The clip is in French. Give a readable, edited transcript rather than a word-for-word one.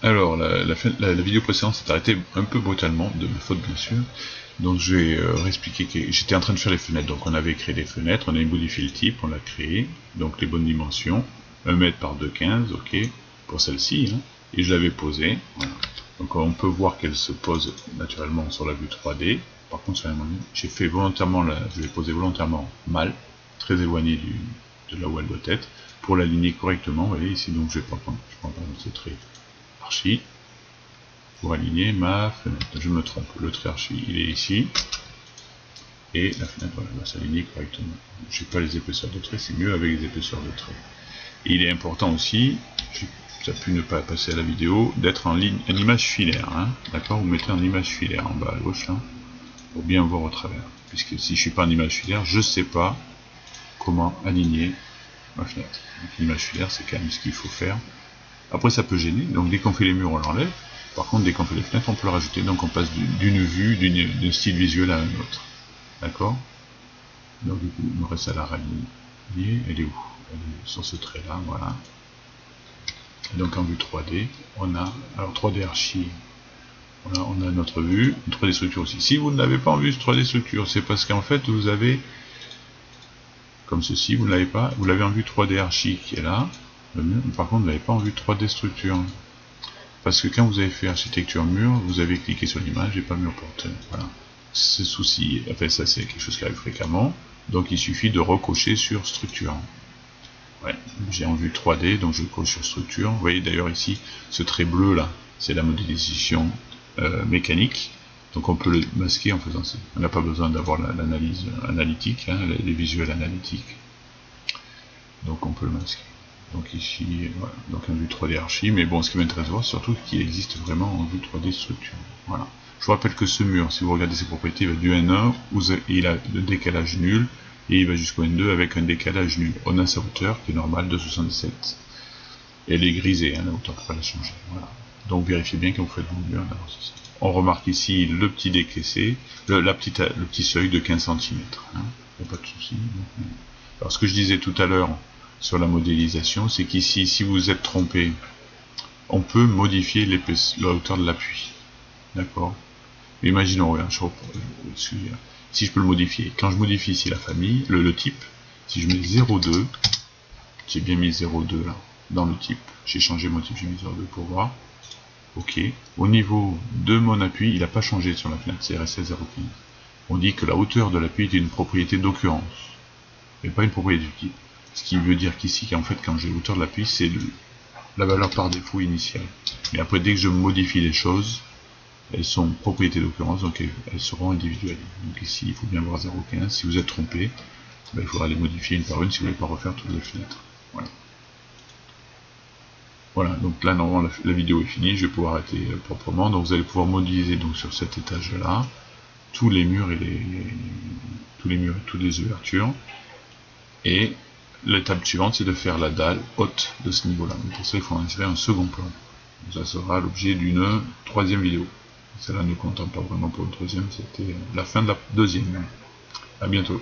Alors, la vidéo précédente s'est arrêtée un peu brutalement, de ma faute bien sûr. Donc je vais réexpliquer que j'étais en train de faire les fenêtres. Donc on avait créé des fenêtres, on a modifié le type, on l'a créé, donc les bonnes dimensions, 1 m par 2,15, ok, pour celle-ci, hein, et je l'avais posée. Voilà. Donc on peut voir qu'elle se pose naturellement sur la vue 3D. Par contre, sur la monnaie, j'ai fait volontairement, je l'ai posé volontairement mal, très éloigné de là où elle doit être, pour l'aligner correctement. Vous voyez ici, donc je prends par exemple ce trait archi pour aligner ma fenêtre. Je me trompe, le trait archi il est ici et la fenêtre voilà, va s'aligner correctement. Je n'ai pas les épaisseurs de trait, c'est mieux avec les épaisseurs de trait. Et il est important aussi, j'ai pu ne pas passer à la vidéo, d'être en ligne, en image filaire, hein, d'accord. Vous mettez en image filaire en bas à gauche là, pour bien voir au travers. Puisque si je suis pas en image filaire, je ne sais pas comment aligner ma fenêtre. Donc l'image filaire, c'est quand même ce qu'il faut faire. Après ça peut gêner, donc dès qu'on fait les murs on l'enlève, par contre dès qu'on fait les fenêtres on peut le rajouter, donc on passe d'une vue, d'un style visuel à un autre, d'accord. Donc du coup il me reste à la raligner, elle est où? Elle est sur ce trait là, voilà. Et donc en vue 3D, on a, alors 3D archi, voilà, on a notre vue, une 3D structure aussi. Si vous ne l'avez pas en vue 3D structure, c'est parce qu'en fait vous avez, comme ceci, vous ne l'avez pas, vous l'avez en vue 3D archi qui est là, par contre vous ne l'avez pas en vue 3D structure. Parce que quand vous avez fait architecture mur, vous avez cliqué sur l'image et pas mur porteur. Voilà. Ce souci, enfin ça c'est quelque chose qui arrive fréquemment, donc il suffit de recocher sur structure. Ouais, j'ai en vue 3D, donc je coche sur structure. Vous voyez d'ailleurs ici, ce trait bleu là, c'est la modélisation mécanique. Donc on peut le masquer en faisant ça. On n'a pas besoin d'avoir l'analyse analytique, hein, les visuels analytiques. Donc on peut le masquer. Donc ici, voilà, donc en vue 3D archi, mais bon, ce qui m'intéresse de voir, surtout qu'il existe vraiment en vue 3D structure. Voilà. Je vous rappelle que ce mur, si vous regardez ses propriétés, il va du N1, où il a le décalage nul, et il va jusqu'au N2 avec un décalage nul. On a sa hauteur, qui est normale, de 67. Et elle est grisée, hein, la hauteur, pour pas la changer. Voilà. Donc vérifiez bien quand vous faites vos murs. On remarque ici le petit décaissé, le petit seuil de 15 cm. Hein. Il n'y a pas de souci. Alors ce que je disais tout à l'heure, sur la modélisation, c'est qu'ici, si vous êtes trompé, on peut modifier la hauteur de l'appui. D'accord. Imaginons, regarde, si je peux le modifier. Quand je modifie ici la famille, le type, si je mets 0,2, j'ai bien mis 0,2 là, dans le type, j'ai changé mon type, j'ai mis 0,2 pour voir. Ok. Au niveau de mon appui, il n'a pas changé sur la fenêtre, c'est resté 0,15. On dit que la hauteur de l'appui est une propriété d'occurrence, mais pas une propriété du type. Ce qui veut dire qu'ici, en fait, quand j'ai l'auteur de l'appui, c'est la valeur par défaut initiale. Mais après, dès que je modifie les choses, elles sont propriétés d'occurrence, donc elles seront individuelles. Donc ici, il faut bien voir 0,15. Si vous êtes trompé, ben, il faudra les modifier une par une si vous ne voulez pas refaire toutes les fenêtres. Voilà. Voilà, donc là, normalement, la vidéo est finie. Je vais pouvoir arrêter proprement. Donc vous allez pouvoir modéliser donc, sur cet étage-là tous les murs et toutes les ouvertures. Et l'étape suivante, c'est de faire la dalle haute de ce niveau-là. Pour ça, il faut insérer un second plan. Ça sera l'objet d'une troisième vidéo. Celle-là ne comptant pas vraiment pour une troisième, c'était la fin de la deuxième. À bientôt.